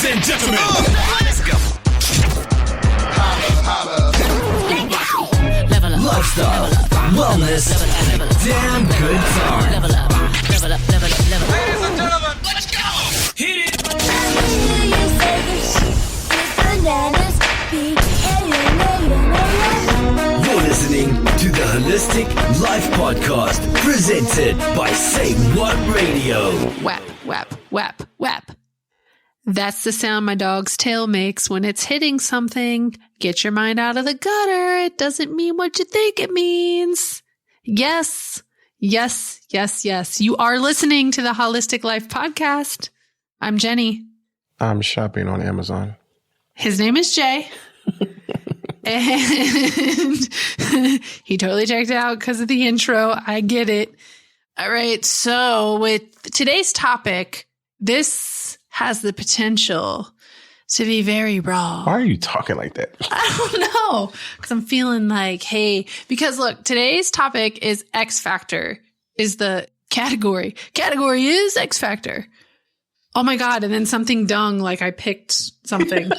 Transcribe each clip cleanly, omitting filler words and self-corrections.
and gentlemen, let's go. Lifestyle, wellness, and a damn good time. Ladies and gentlemen, let's go. Hit it. You're listening to the Holistic Life Podcast, presented by Say What Radio. Whap, whap, whap, whap. That's the sound my dog's tail makes when it's hitting something. Get your mind out of the gutter. It doesn't mean what you think it means. Yes, yes, yes, yes. You are listening to the Holistic Life Podcast. I'm Jenny. I'm shopping on Amazon. His name is Jay. And he totally checked out because of the intro. I get it. All right. So with today's topic, this has the potential to be very raw. Why are you talking like that? I don't know. Because I'm feeling like, hey, because look, today's topic is X Factor is the category. Category is X Factor. Oh my God. And then something dung, like I picked something.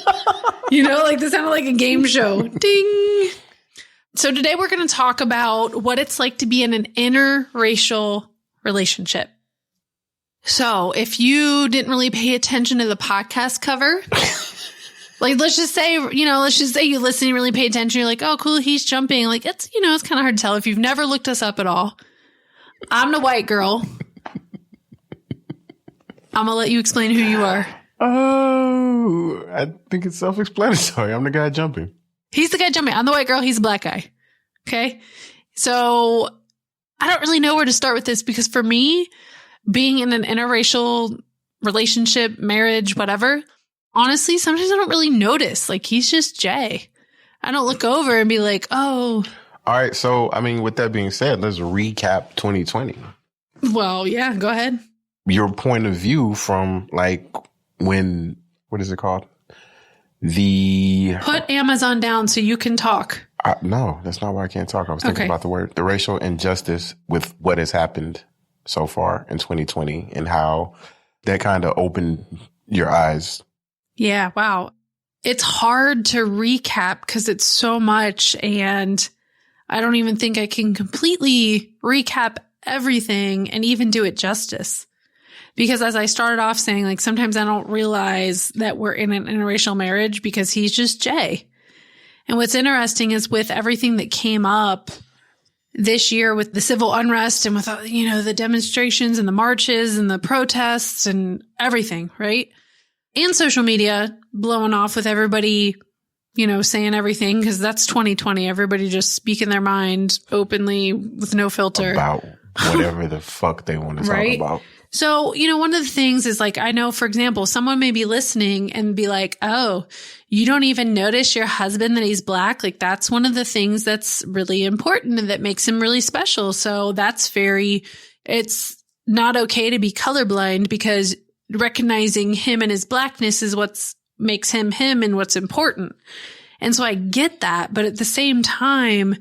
You know, like this sounded like a game show. Ding. So today we're going to talk about what it's like to be in an interracial relationship. So if you didn't really pay attention to the podcast cover, like let's just say you listen and really pay attention. You're like, oh, cool. He's jumping. Like it's kind of hard to tell if you've never looked us up at all. I'm the white girl. I'm going to let you explain who you are. Oh, I think it's self-explanatory. I'm the guy jumping. He's the guy jumping. I'm the white girl. He's the black guy. Okay. So I don't really know where to start with this because for me, being in an interracial relationship, marriage, whatever, honestly, sometimes I don't really notice. Like he's just Jay. I don't look over and be like, oh. All right. So, I mean, with that being said, let's recap 2020. Well, yeah, go ahead. Your point of view from like when, what is it called? Put Amazon down so you can talk. No, that's not why I can't talk. I was thinking about the racial injustice with what has happened so far in 2020 and how that kind of opened your eyes. Yeah. Wow. It's hard to recap because it's so much and I don't even think I can completely recap everything and even do it justice. Because as I started off saying, like, sometimes I don't realize that we're in an interracial marriage because he's just Jay. And what's interesting is with everything that came up this year with the civil unrest and with, the demonstrations and the marches and the protests and everything, right? And social media blowing off with everybody, saying everything because that's 2020. Everybody just speaking their mind openly with no filter. About whatever the fuck they want to talk about. So, one of the things is like, I know, for example, someone may be listening and be like, oh, you don't even notice your husband that he's black. Like that's one of the things that's really important and that makes him really special. So it's not okay to be colorblind because recognizing him and his blackness is what makes him him and what's important. And so I get that. But at the same time,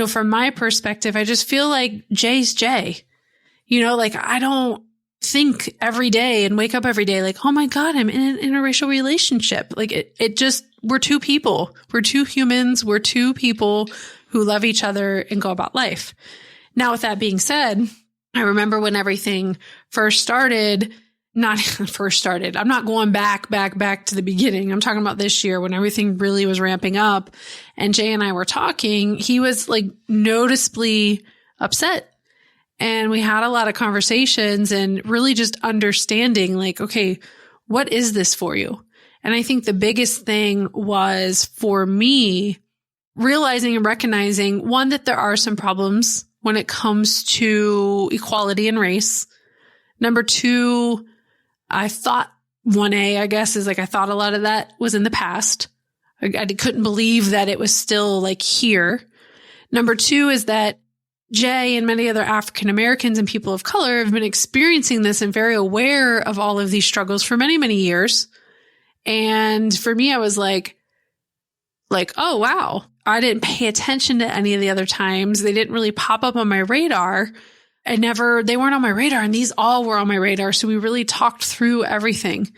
from my perspective, I just feel like Jay's Jay. Like I don't think every day and wake up every day like, oh my God, I'm in an interracial relationship. Like it just, we're two people. We're two humans. We're two people who love each other and go about life. Now, with that being said, I remember when everything first started, I'm not going back to the beginning. I'm talking about this year when everything really was ramping up and Jay and I were talking, he was like noticeably upset. And we had a lot of conversations and really just understanding like, okay, what is this for you? And I think the biggest thing was for me realizing and recognizing, one, that there are some problems when it comes to equality and race. Number two, I thought 1A, I guess, is like I thought a lot of that was in the past. I couldn't believe that it was still like here. Number two is that Jay and many other African Americans and people of color have been experiencing this and very aware of all of these struggles for many, many years. And for me, I was like, oh, wow, I didn't pay attention to any of the other times. They didn't really pop up on my radar. They weren't on my radar, and these all were on my radar. So we really talked through everything.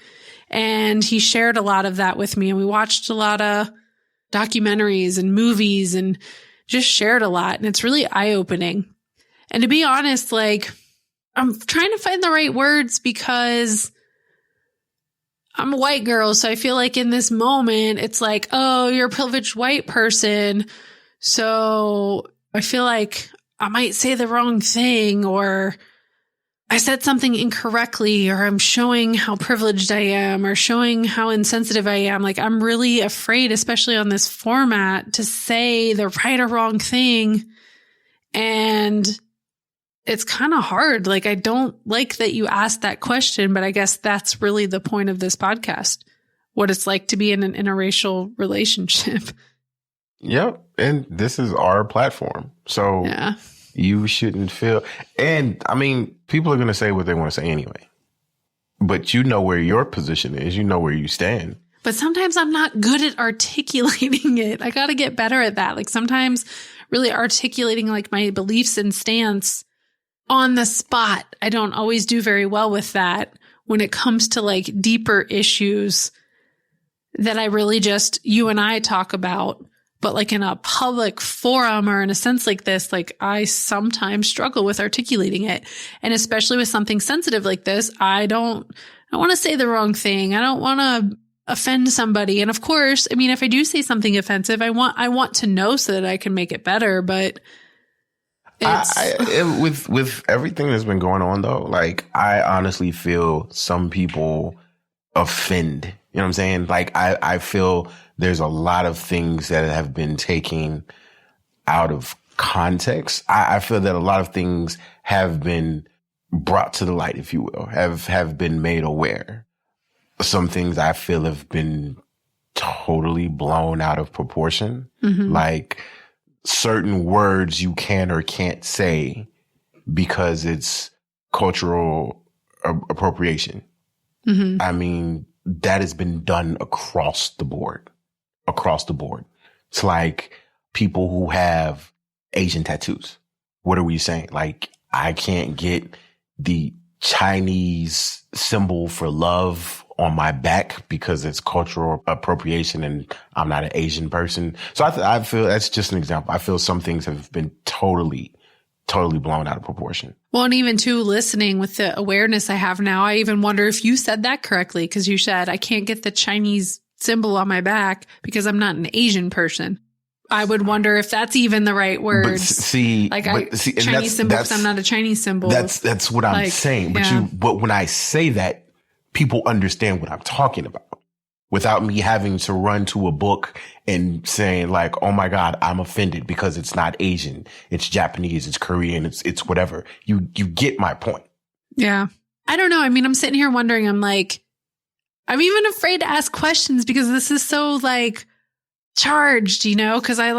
And he shared a lot of that with me. And we watched a lot of documentaries and movies and just shared a lot. And it's really eye-opening. And to be honest, like, I'm trying to find the right words because I'm a white girl. So I feel like in this moment, it's like, oh, you're a privileged white person. So I feel like I might say the wrong thing, or I said something incorrectly, or I'm showing how privileged I am, or showing how insensitive I am. Like, I'm really afraid, especially on this format, to say the right or wrong thing. And it's kind of hard. Like, I don't like that you asked that question, but I guess that's really the point of this podcast, what it's like to be in an interracial relationship. Yep. And this is our platform. So yeah. You shouldn't feel, and I mean, people are going to say what they want to say anyway, but you know where your position is, you know where you stand. But sometimes I'm not good at articulating it. I got to get better at that. Like, sometimes really articulating like my beliefs and stance on the spot, I don't always do very well with that when it comes to like deeper issues that I really just, you and I talk about. But like in a public forum or in a sense like this, like I sometimes struggle with articulating it. And especially with something sensitive like this, I don't want to say the wrong thing. I don't want to offend somebody. And of course, I mean, if I do say something offensive, I want to know so that I can make it better. But it's with everything that's been going on though, like I honestly feel some people offend. You know what I'm saying? Like I feel there's a lot of things that have been taken out of context. I feel that a lot of things have been brought to the light, if you will, have been made aware. Some things I feel have been totally blown out of proportion. Mm-hmm. Like certain words you can or can't say because it's cultural appropriation. Mm-hmm. I mean, that has been done across the board. It's like people who have Asian tattoos. What are we saying? Like, I can't get the Chinese symbol for love on my back because it's cultural appropriation and I'm not an Asian person. So I feel that's just an example. I feel some things have been totally blown out of proportion. Well, and even too, listening with the awareness I have now, I even wonder if you said that correctly, because you said, I can't get the Chinese symbol on my back because I'm not an Asian person. I would wonder if that's even the right word. Chinese symbol because I'm not a Chinese symbol. That's what I'm saying. But when I say that, people understand what I'm talking about without me having to run to a book and saying like, oh my God, I'm offended because it's not Asian. It's Japanese. It's Korean. It's whatever. You get my point. Yeah. I don't know. I mean, I'm sitting here wondering, I'm even afraid to ask questions because this is so like charged, you know, because I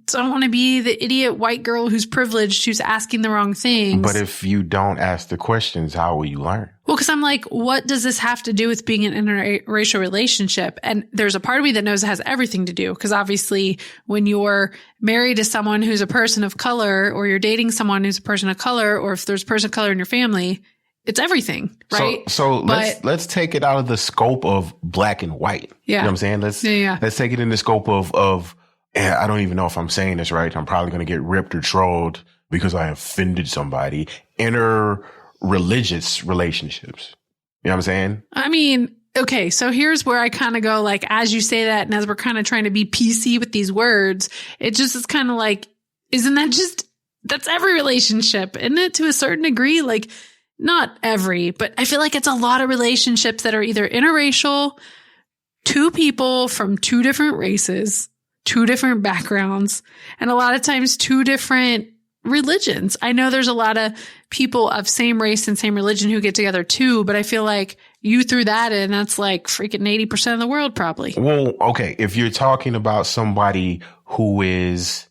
don't want to be the idiot white girl who's privileged, who's asking the wrong things. But if you don't ask the questions, how will you learn? Well, because I'm like, what does this have to do with being an interracial relationship? And there's a part of me that knows it has everything to do. Because obviously when you're married to someone who's a person of color, or you're dating someone who's a person of color, or if there's a person of color in your family, it's everything, right? So let's take it out of the scope of black and white. Yeah. You know what I'm saying? Let's take it in the scope of I don't even know if I'm saying this right. I'm probably going to get ripped or trolled because I offended somebody. Interreligious relationships. You know what I'm saying? I mean, okay, so here's where I kind of go, like, as you say that, and as we're kind of trying to be PC with these words, it just is kind of like, isn't that just, that's every relationship, isn't it, to a certain degree? Like, not every, but I feel like it's a lot of relationships that are either interracial, two people from two different races, two different backgrounds, and a lot of times two different religions. I know there's a lot of people of same race and same religion who get together too, but I feel like you threw that in, that's like freaking 80% of the world probably. Well, okay. If you're talking about somebody who is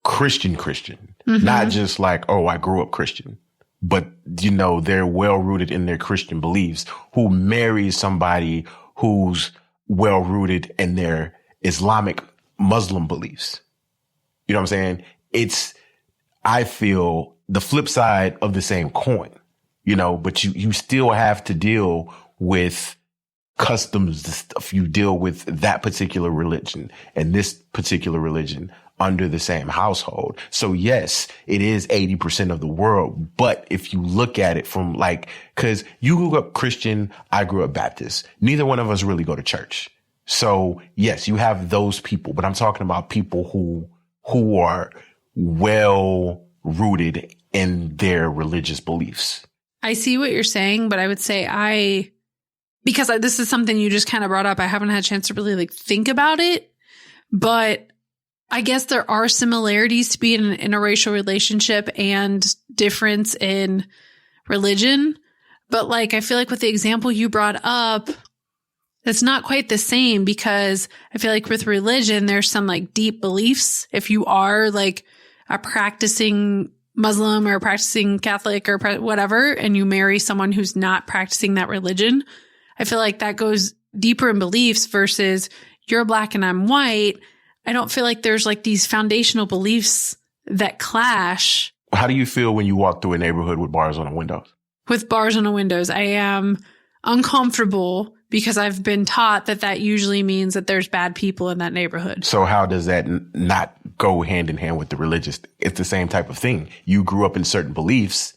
Christian, mm-hmm. not just like, oh, I grew up Christian, but, you know, they're well-rooted in their Christian beliefs, who marries somebody who's well-rooted in their Islamic Muslim beliefs. You know what I'm saying? I feel, the flip side of the same coin, you know, but you still have to deal with customs, the stuff you deal with that particular religion and this particular religion under the same household. So yes, it is 80% of the world. But if you look at it from like, cause you grew up Christian, I grew up Baptist. Neither one of us really go to church. So yes, you have those people, but I'm talking about people who are well rooted in their religious beliefs. I see what you're saying, but I would say because this is something you just kind of brought up, I haven't had a chance to really like think about it, but I guess there are similarities to be in an interracial relationship and difference in religion. But like, I feel like with the example you brought up, it's not quite the same, because I feel like with religion, there's some like deep beliefs. If you are like a practicing Muslim or practicing Catholic or whatever, and you marry someone who's not practicing that religion, I feel like that goes deeper in beliefs versus you're black and I'm white. I don't feel like there's like these foundational beliefs that clash. How do you feel when you walk through a neighborhood with bars on the windows? With bars on the windows, I am uncomfortable because I've been taught that usually means that there's bad people in that neighborhood. So how does that not go hand in hand with the religious? It's the same type of thing. You grew up in certain beliefs.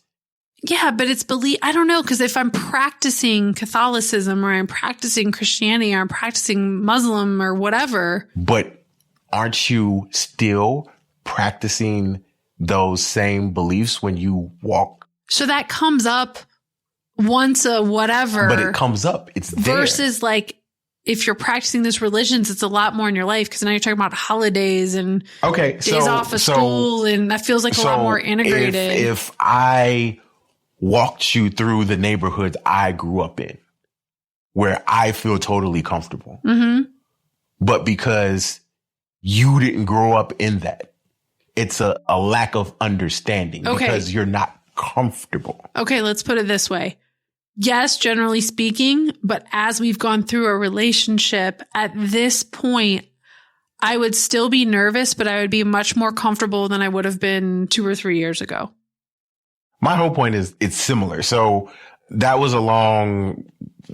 Yeah, but it's I don't know, because if I'm practicing Catholicism or I'm practicing Christianity or I'm practicing Muslim or whatever. But aren't you still practicing those same beliefs when you walk? So that comes up once a whatever. But it comes up. It's there. Versus like, if you're practicing this religions, it's a lot more in your life, because now you're talking about holidays and days off of school, and that feels like a lot more integrated. If I walked you through the neighborhoods I grew up in, where I feel totally comfortable, but because you didn't grow up in that, it's a lack of understanding because you're not comfortable. Okay, let's put it this way. Yes, generally speaking, but as we've gone through a relationship, at this point, I would still be nervous, but I would be much more comfortable than I would have been 2 or 3 years ago. My whole point is it's similar. So that was a long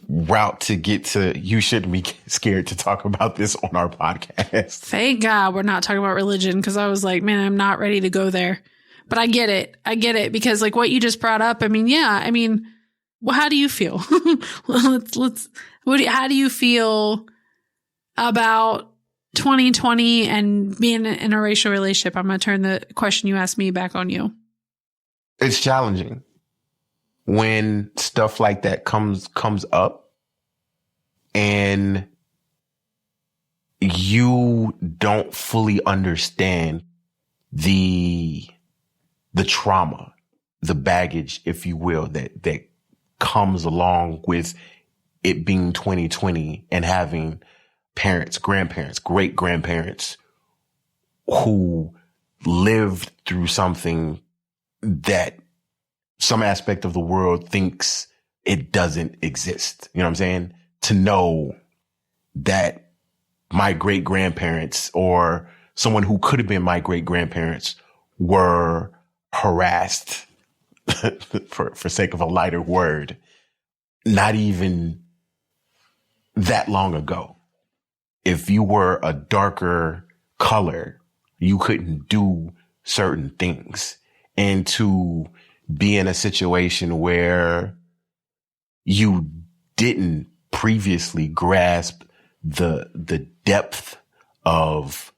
route to get to, you shouldn't be scared to talk about this on our podcast. Thank God we're not talking about religion, because I was like, man, I'm not ready to go there. But I get it because like what you just brought up, well, how do you feel? How do you feel about 2020 and being in an interracial relationship? I'm going to turn the question you asked me back on you. It's challenging when stuff like that comes up and you don't fully understand the trauma, the baggage, if you will, that comes along with it being 2020 and having parents, grandparents, great grandparents who lived through something that some aspect of the world thinks it doesn't exist. You know what I'm saying? To know that my great grandparents or someone who could have been my great grandparents were harassed for sake of a lighter word, not even that long ago. If you were a darker color, you couldn't do certain things. And to be in a situation where you didn't previously grasp the depth of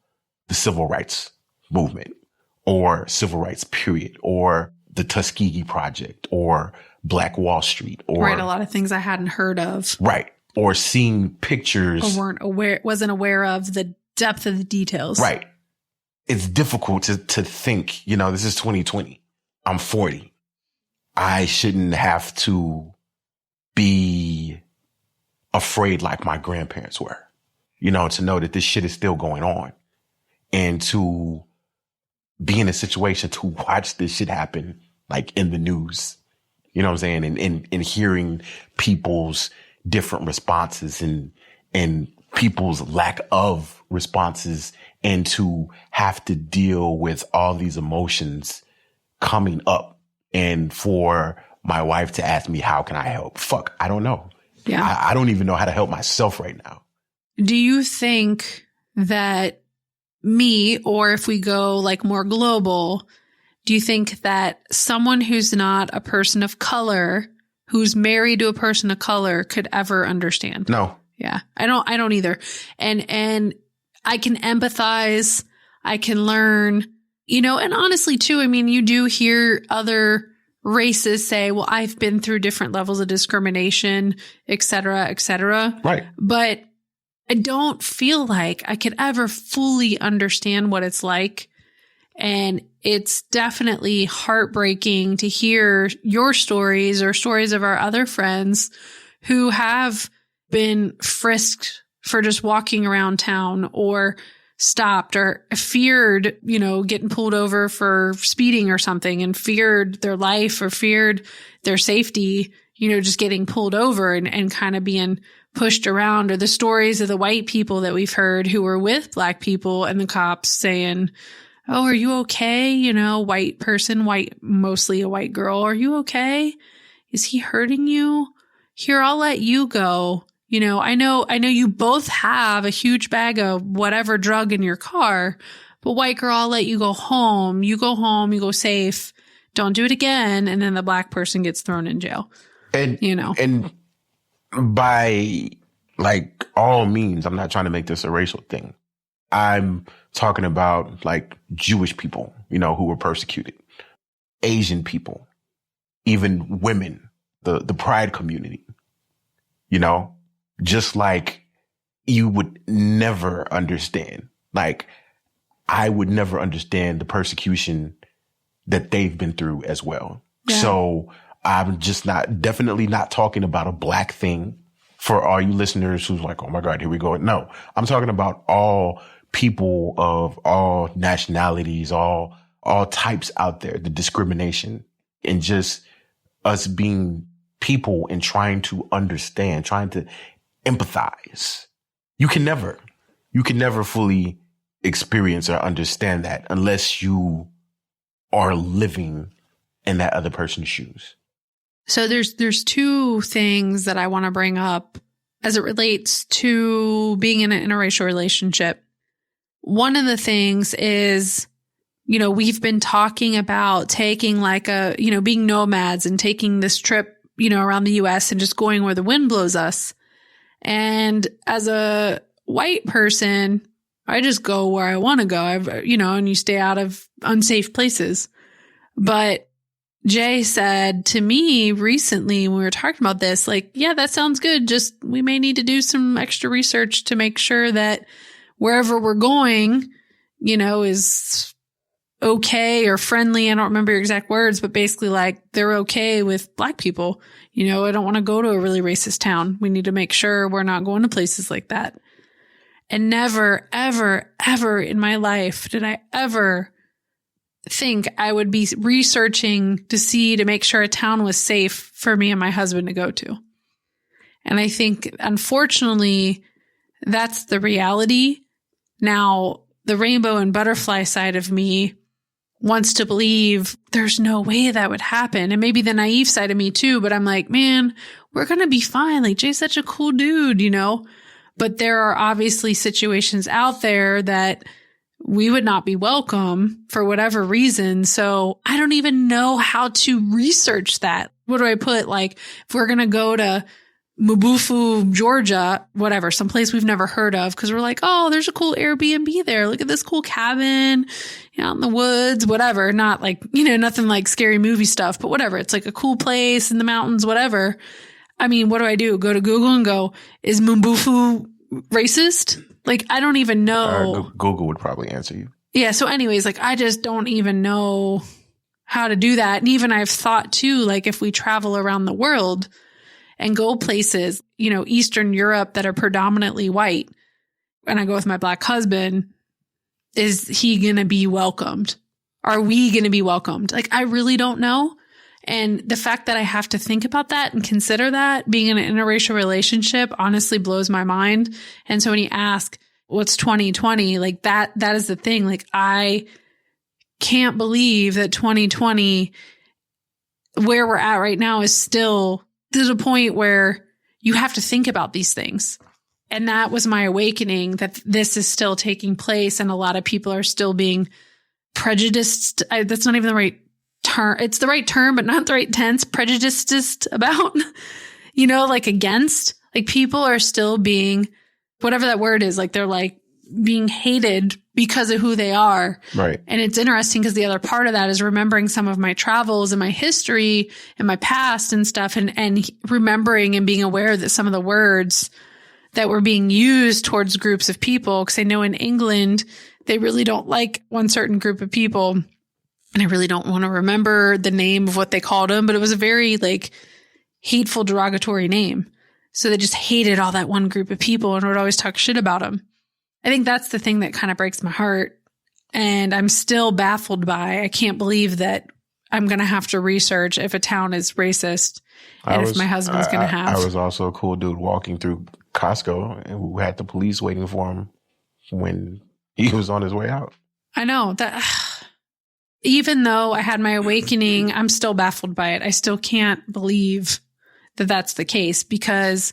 the civil rights movement or civil rights period or the Tuskegee Project or Black Wall Street or a lot of things I hadn't heard of. Right. Or seeing pictures or wasn't aware of the depth of the details. Right. It's difficult to think, this is 2020. I'm 40. I shouldn't have to be afraid like my grandparents were, to know that this shit is still going on and to be in a situation to watch this shit happen, like in the news, you know what I'm saying? And hearing people's different responses and people's lack of responses, and to have to deal with all these emotions coming up. And for my wife to ask me, how can I help? Fuck, I don't know. Yeah. I don't even know how to help myself right now. Do you think that me, or if we go like more global, do you think that someone who's not a person of color, who's married to a person of color, could ever understand? No. Yeah. I don't either. And I can empathize. I can learn, and honestly too, I mean, you do hear other races say, well, I've been through different levels of discrimination, et cetera, et cetera. Right. But I don't feel like I could ever fully understand what it's like. And it's definitely heartbreaking to hear your stories or stories of our other friends who have been frisked for just walking around town, or stopped, or feared, getting pulled over for speeding or something, and feared their life or feared their safety, just getting pulled over and kind of being pushed around. Or the stories of the white people that we've heard who were with Black people and the cops saying, oh, are you okay? White person, mostly a white girl. Are you okay? Is he hurting you? Here, I'll let you go. I know you both have a huge bag of whatever drug in your car, but white girl, I'll let you go home. You go home, you go safe. Don't do it again. And then the Black person gets thrown in jail. And, and by like all means, I'm not trying to make this a racial thing. I'm talking about like Jewish people, who were persecuted, Asian people, even women, the pride community, just like you would never understand. Like I would never understand the persecution that they've been through as well. Yeah. So I'm just definitely not talking about a Black thing for all you listeners who's like, oh my God, here we go. No, I'm talking about all people of all nationalities, all types out there, the discrimination, and just us being people and trying to understand, trying to empathize. You can never fully experience or understand that unless you are living in that other person's shoes. So there's two things that I want to bring up as it relates to being in an interracial relationship. One of the things is, we've been talking about taking like being nomads and taking this trip, around the US and just going where the wind blows us. And as a white person, I just go where I want to go, and you stay out of unsafe places. But Jay said to me recently when we were talking about this, like, yeah, that sounds good. Just we may need to do some extra research to make sure that wherever we're going, is okay or friendly. I don't remember your exact words, but basically like they're okay with Black people. I don't want to go to a really racist town. We need to make sure we're not going to places like that. And never, ever, ever in my life did I ever think I would be researching to make sure a town was safe for me and my husband to go to. And I think, unfortunately, that's the reality. Now, the rainbow and butterfly side of me wants to believe there's no way that would happen. And maybe the naive side of me too, but I'm like, man, we're going to be fine. Like Jay's such a cool dude, but there are obviously situations out there that we would not be welcome for whatever reason. So I don't even know how to research that. What do I put? Like if we're going to go to Mubufu, Georgia, whatever, someplace we've never heard of, because we're like, oh, there's a cool Airbnb there. Look at this cool cabin out in the woods, whatever. Not like, nothing like scary movie stuff, but whatever. It's like a cool place in the mountains, whatever. I mean, what do? Go to Google and go, is Mubufu racist? Like, I don't even know. Google would probably answer you. Yeah. So anyways, like, I just don't even know how to do that. And even I've thought too, like if we travel around the world and go places, Eastern Europe that are predominantly white, and I go with my Black husband, is he going to be welcomed? Are we going to be welcomed? Like, I really don't know. And the fact that I have to think about that and consider that being in an interracial relationship honestly blows my mind. And so when you ask, what's 2020? Like that is the thing. Like, I can't believe that 2020, where we're at right now, is still to the point where, you have to think about these things. And that was my awakening, that this is still taking place and a lot of people are still being prejudiced. That's not even the right term. It's the right term, but not the right tense. Prejudiced about, like against, like people are still being, whatever that word is, like they're like being hated because of who they are. Right. And it's interesting because the other part of that is remembering some of my travels and my history and my past and stuff, and remembering and being aware that some of the words that were being used towards groups of people, because I know in England, they really don't like one certain group of people. And I really don't want to remember the name of what they called them, but it was a very like hateful, derogatory name. So they just hated all that one group of people and would always talk shit about them. I think that's the thing that kind of breaks my heart. And I'm still baffled by, I can't believe that I'm going to have to research if a town is racist and if my husband's going to have. I was also a cool dude walking through Costco who had the police waiting for him when he was on his way out. I know that even though I had my awakening, I'm still baffled by it. I still can't believe that that's the case because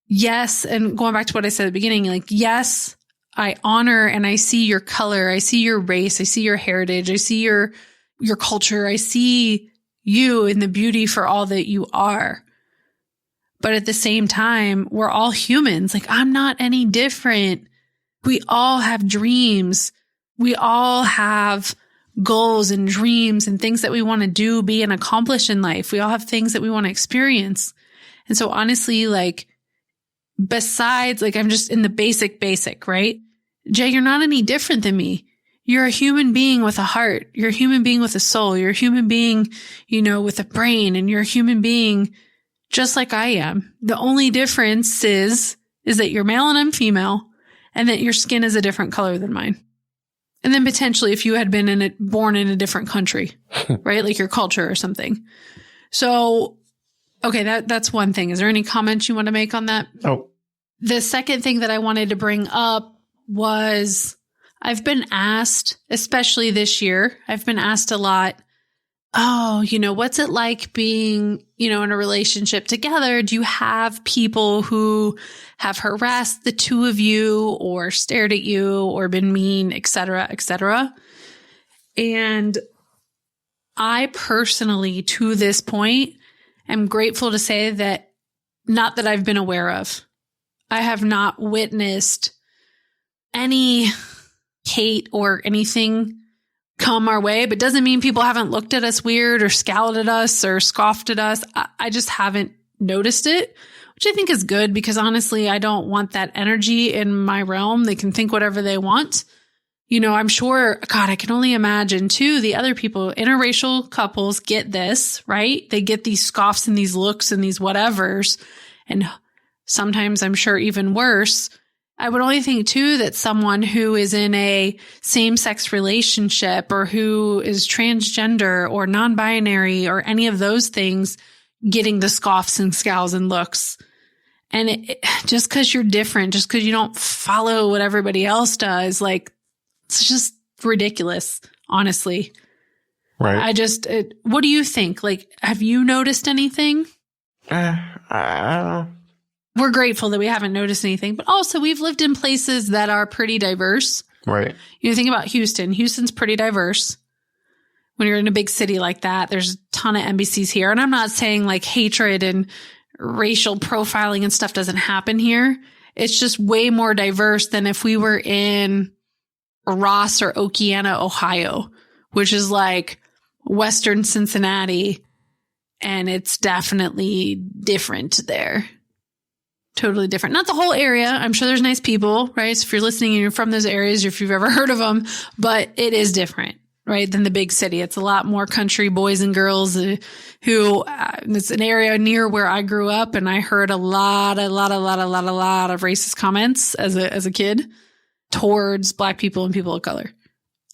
yes. And going back to what I said at the beginning, like, yes, I honor and I see your color. I see your race. I see your heritage. I see your culture. I see you in the beauty for all that you are. But at the same time, we're all humans. Like, I'm not any different. We all have dreams. We all have goals and dreams and things that we want to do, be, and accomplish in life. We all have things that we want to experience. And so honestly, like, besides, like, I'm just in the basic, right? Jay, you're not any different than me. You're a human being with a heart. You're a human being with a soul. You're a human being, with a brain, and you're a human being just like I am. The only difference is that you're male and I'm female, and that your skin is a different color than mine. And then potentially if you had been born in a different country, right? Like your culture or something. So, okay, that's one thing. Is there any comments you want to make on that? Oh. The second thing that I wanted to bring up was I've been asked, especially this year, I've been asked a lot, what's it like being, in a relationship together? Do you have people who have harassed the two of you or stared at you or been mean, et cetera, et cetera? And I personally, to this point, am grateful to say that not that I've been aware of. I have not witnessed any hate or anything come our way, but doesn't mean people haven't looked at us weird or scowled at us or scoffed at us. I just haven't noticed it, which I think is good because honestly, I don't want that energy in my realm. They can think whatever they want. I'm sure, God, I can only imagine too, the other people, interracial couples get this, right? They get these scoffs and these looks and these whatevers. And sometimes I'm sure even worse. I would only think too that someone who is in a same-sex relationship or who is transgender or non-binary or any of those things getting the scoffs and scowls and looks. And just because you're different, just because you don't follow what everybody else does, like, it's just ridiculous, honestly. Right. What do you think? Like, have you noticed anything? I don't know. We're grateful that we haven't noticed anything, but also we've lived in places that are pretty diverse. Right. Think about Houston. Houston's pretty diverse. When you're in a big city like that, there's a ton of embassies here. And I'm not saying like hatred and racial profiling and stuff doesn't happen here. It's just way more diverse than if we were in Ross or Okeana, Ohio, which is like Western Cincinnati. And it's definitely different there. Totally different. Not the whole area. I'm sure there's nice people, right? So if you're listening and you're from those areas, or if you've ever heard of them, but it is different, right? Than the big city. It's a lot more country boys and girls who, it's an area near where I grew up, and I heard a lot of racist comments as a kid towards Black people and people of color.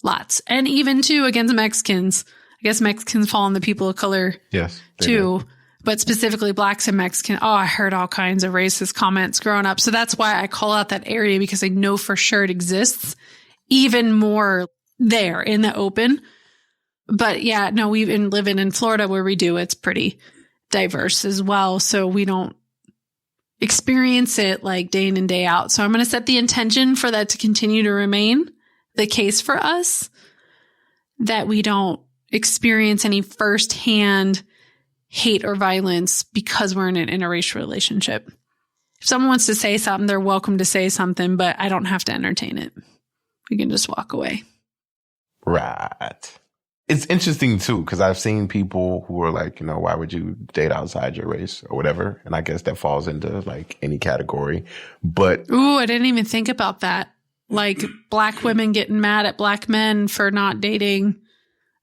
Lots. And even too against Mexicans. I guess Mexicans fall on the people of color. Yes. Too. Do. But specifically Blacks and Mexicans. Oh, I heard all kinds of racist comments growing up. So that's why I call out that area, because I know for sure it exists even more there in the open. But yeah, no, we've been living in Florida where we do. It's pretty diverse as well. So we don't experience it like day in and day out. So I'm going to set the intention for that to continue to remain the case for us, that we don't experience any firsthand hate or violence because we're in an interracial relationship. If someone wants to say something, they're welcome to say something, but I don't have to entertain it. We can just walk away. Right. It's interesting, too, because I've seen people who are like, you know, why would you date outside your race or whatever? And I guess that falls into like any category. But ooh, I didn't even think about that. Like black women getting mad at black men for not dating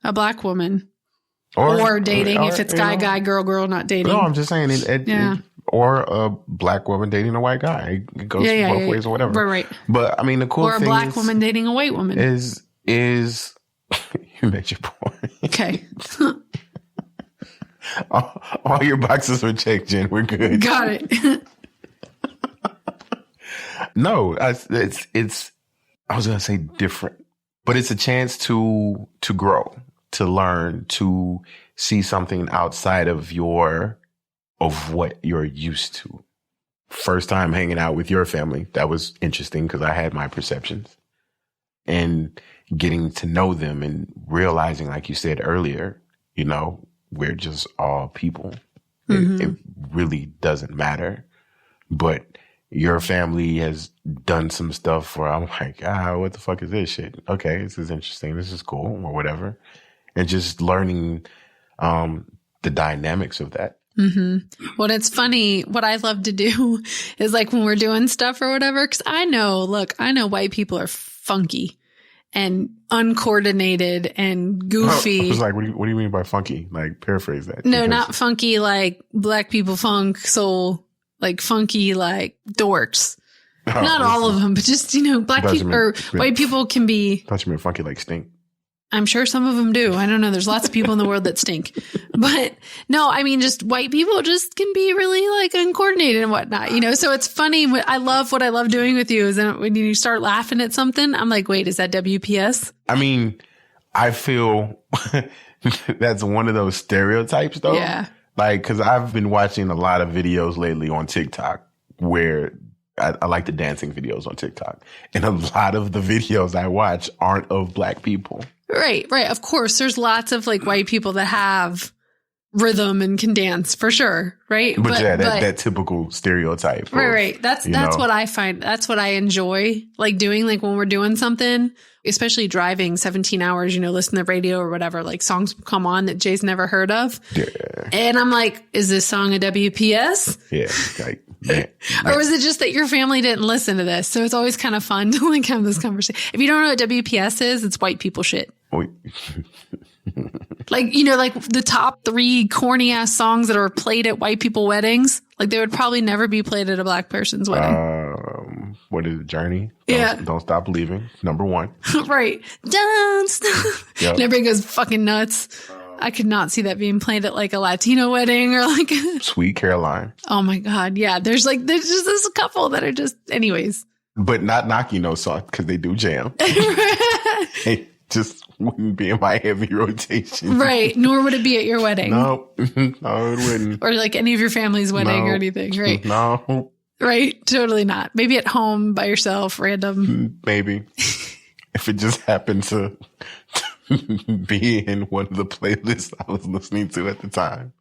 a black woman. Or dating if it's guy, girl, not dating. No, I'm just saying or a black woman dating a white guy. It goes both ways or whatever. Right. But I mean, the cool thing or a black woman dating a white woman. Is you made your point. Okay. all your boxes were checked, Jen. We're good. Got it. No, it's I was going to say different, but it's a chance to grow, to learn, to see something outside of what you're used to. First time hanging out with your family, that was interesting because I had my perceptions, and getting to know them and realizing, like you said earlier, you know, we're just all people. Mm-hmm. It really doesn't matter. But your family has done some stuff where I'm like, what the fuck is this shit? Okay, this is interesting. This is cool or whatever. And just learning the dynamics of that. Mm-hmm. Well, it's funny. What I love to do is like when we're doing stuff or whatever, because I know white people are funky and uncoordinated and goofy. I was like, what do you mean by funky? Like, paraphrase that. No, not funky like black people funk, soul, like funky like dorks. Oh, not all of them, but just, you know, black people or white people can be. I thought you meant funky like stink. I'm sure some of them do. I don't know. There's lots of people in the world that stink. But no, I mean, just white people just can be really like uncoordinated and whatnot, you know? So it's funny. What I love doing with you is when you start laughing at something, I'm like, wait, is that WPS? I mean, I feel that's one of those stereotypes though. Yeah. Like, cause I've been watching a lot of videos lately on TikTok where I like the dancing videos on TikTok. And a lot of the videos I watch aren't of black people. Right. Of course, there's lots of like white people that have rhythm and can dance for sure. Right. But that typical stereotype. Right. That's what I find. That's what I enjoy like doing. Like when we're doing something, especially driving 17 hours, you know, listen to the radio or whatever, like songs come on that Jay's never heard of. Yeah. And I'm like, is this song a WPS? Yeah. Like, man. Or was it just that your family didn't listen to this? So it's always kind of fun to like have this conversation. If you don't know what WPS is, it's white people shit. Like, you know, like the top 3 corny ass songs that are played at white people weddings, like they would probably never be played at a black person's wedding. What is it? Journey? Don't Stop Believing. Number 1. Right. Don't stop. Yep. And everybody goes fucking nuts. I could not see that being played at like a Latino wedding or like Sweet Caroline. Oh my God. Yeah. There's just this couple that are just anyways. But not knocking those songs because they do jam. They just wouldn't be in my heavy rotation. Right. Nor would it be at your wedding. No, it wouldn't. Or like any of your family's wedding or anything. Right. No. Right. Totally not. Maybe at home by yourself, random. Maybe. If it just happened to be in one of the playlists I was listening to at the time.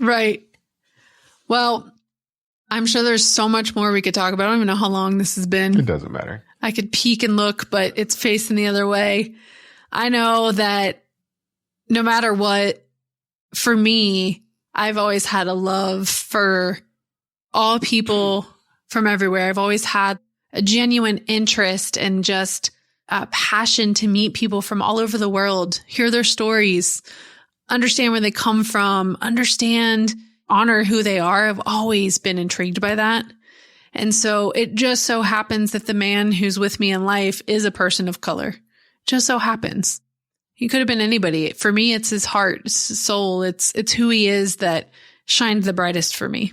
Right. Well, I'm sure there's so much more we could talk about. I don't even know how long this has been. It doesn't matter. I could peek and look, but it's facing the other way. I know that no matter what, for me, I've always had a love for all people from everywhere. I've always had a genuine interest and just a passion to meet people from all over the world, hear their stories, understand where they come from, honor who they are. I've always been intrigued by that. And so it just so happens that the man who's with me in life is a person of color. Just so happens. He could have been anybody. For me, it's his heart, it's his soul. It's who he is that shined the brightest for me.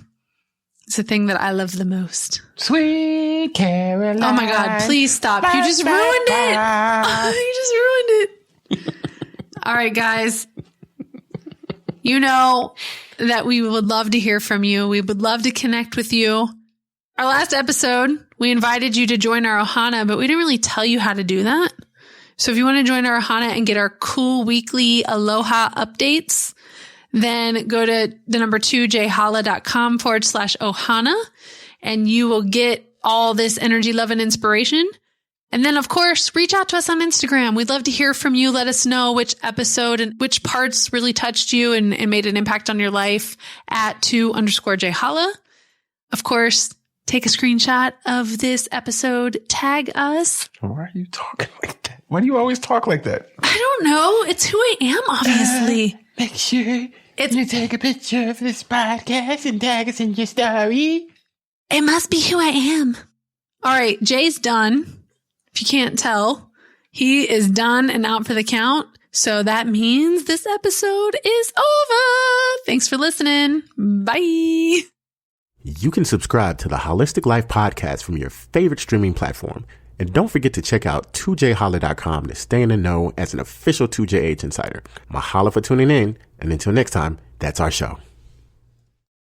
It's the thing that I love the most. Sweet Caroline. Oh my God, please stop. You just ruined it. You just ruined it. All right, guys. You know that we would love to hear from you. We would love to connect with you. Our last episode, we invited you to join our Ohana, but we didn't really tell you how to do that. So if you want to join our Ohana and get our cool weekly Aloha updates, then go to the number 2jhala.com/Ohana and you will get all this energy, love, and inspiration. And then, of course, reach out to us on Instagram. We'd love to hear from you. Let us know which episode and which parts really touched you and made an impact on your life at 2_Jhala. Of course, take a screenshot of this episode, tag us. Why are you talking like that? Why do you always talk like that? I don't know. It's who I am, obviously. Make sure you take a picture of this podcast and tag us in your story. It must be who I am. All right, Jay's done. If you can't tell, he is done and out for the count. So that means this episode is over. Thanks for listening. Bye. You can subscribe to the Holistic Life Podcast from your favorite streaming platform. And don't forget to check out 2jhala.com to stay in the know as an official 2JH Insider. Mahalo for tuning in. And until next time, that's our show.